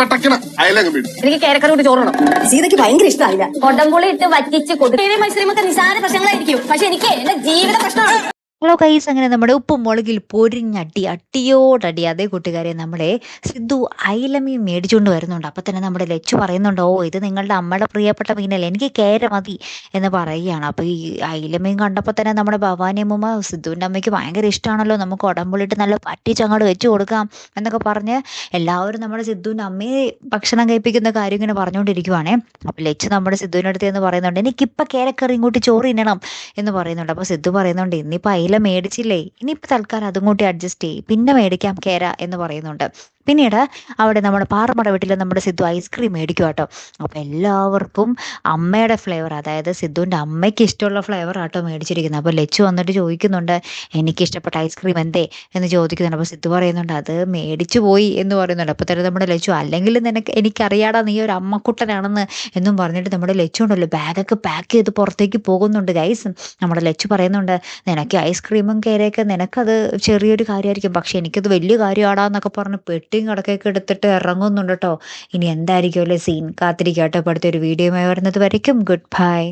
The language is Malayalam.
പട്ടക്കണ അയലങ്ങ് വീട്. എനിക്ക് കേരക്കറി കൂടി ചോറ് വേണം. സീതയ്ക്ക് ഭയങ്കര ഇഷ്ടമായില്ല. കൊടംപുളി ഇട്ട് വറ്റിച്ച് കൊടുക്കും. മത്സരമൊക്കെ നിസാര പ്രശ്നങ്ങളായിരിക്കും, പക്ഷെ എനിക്ക് എന്റെ ജീവിത പ്രശ്നമാണ്. ഹലോ കൈസ്, അങ്ങനെ നമ്മുടെ ഉപ്പും മുളകിൽ പൊരിഞ്ഞടി അടിയോടടി അതേ കൂട്ടുകാരെ നമ്മുടെ സിദ്ധു അയിലമീൻ മേടിച്ചുകൊണ്ട് വരുന്നുണ്ട്. അപ്പം തന്നെ നമ്മുടെ ലച്ചു പറയുന്നുണ്ട്, ഓ ഇത് നിങ്ങളുടെ അമ്മയുടെ പ്രിയപ്പെട്ട മീനല്ലേ, എനിക്ക് കേര മതി എന്ന് പറയുകയാണ്. അപ്പോൾ ഈ അയിലമീൻ കണ്ടപ്പോൾ തന്നെ നമ്മുടെ ഭവാനി അമ്മൂമ്മ സിദ്ധുവിൻ്റെ അമ്മയ്ക്ക് ഭയങ്കര ഇഷ്ടമാണല്ലോ, നമുക്ക് ഉടമ്പുള്ളിട്ട് നല്ല പറ്റിച്ചങ്ങോട്ട് വെച്ച് കൊടുക്കാം എന്നൊക്കെ പറഞ്ഞ് എല്ലാവരും നമ്മുടെ സിദ്ധുവിൻ്റെ അമ്മയെ ഭക്ഷണം കഴിപ്പിക്കുന്ന കാര്യം ഇങ്ങനെ പറഞ്ഞുകൊണ്ടിരിക്കുവാണേ. അപ്പോൾ ലച്ചു നമ്മുടെ സിദ്ധുവിൻ്റെ അടുത്ത് എന്ന് പറയുന്നുണ്ട്, എനിക്കിപ്പോൾ കേരക്കറി ഇങ്ങോട്ട് ചോറ് തിന്നണം എന്ന് പറയുന്നുണ്ട്. അപ്പോൾ സിദ്ധു പറയുന്നുണ്ട്, ഇന്നിപ്പോൾ അയില മേടിച്ചില്ലേ, ഇനിയിപ്പോൾ തൽക്കാലം അതും കൂട്ടി അഡ്ജസ്റ്റ് ചെയ്യും, പിന്നെ മേടിക്കാം കേര എന്ന് പറയുന്നുണ്ട്. പിന്നീട് അവിടെ നമ്മുടെ പാറമട വീട്ടിൽ നമ്മുടെ സിദ്ധു ഐസ്ക്രീം മേടിക്കും കേട്ടോ. അപ്പോൾ എല്ലാവർക്കും അമ്മയുടെ ഫ്ലേവർ, അതായത് സിദ്ധുവിൻ്റെ അമ്മയ്ക്ക് ഇഷ്ടമുള്ള ഫ്ലേവർ ആട്ടോ മേടിച്ചിരിക്കുന്നത്. അപ്പോൾ ലച്ചു വന്നിട്ട് ചോദിക്കുന്നുണ്ട്, എനിക്കിഷ്ടപ്പെട്ട ഐസ്ക്രീം എന്തേ എന്ന് ചോദിക്കുന്നുണ്ട്. അപ്പോൾ സിദ്ധു പറയുന്നുണ്ട്, അത് മേടിച്ചു പോയി എന്ന് പറയുന്നുണ്ട്. അപ്പോൾ തന്നെ നമ്മുടെ ലച്ചു, അല്ലെങ്കിൽ എനിക്കറിയാടാ നീ ഒരു അമ്മക്കുട്ടനാണെന്ന് എന്നും പറഞ്ഞിട്ട് നമ്മുടെ ലച്ചു ഉണ്ടല്ലോ ബാഗൊക്കെ പാക്ക് ചെയ്ത് പുറത്തേക്ക് പോകുന്നുണ്ട്. ഗൈസ്, നമ്മുടെ ലച്ചു പറയുന്നുണ്ട്, നിനക്ക് ഐസ്ക്രീമും കേരയൊക്കെ നിനക്കത് ചെറിയൊരു കാര്യമായിരിക്കും, പക്ഷെ എനിക്കത് വലിയ കാര്യമാടാന്നൊക്കെ പറഞ്ഞ് പെട്ടിയും കടക്കൊക്കെ എടുത്തിട്ട് ഇറങ്ങുന്നുണ്ട് കേട്ടോ. ഇനി എന്തായിരിക്കും അല്ലേ സീൻ, കാത്തിരിക്കാം കേട്ടോ. അടുത്തൊരു വീഡിയോയുമായി വരുന്നത് വരയ്ക്കും ഗുഡ് ബൈ.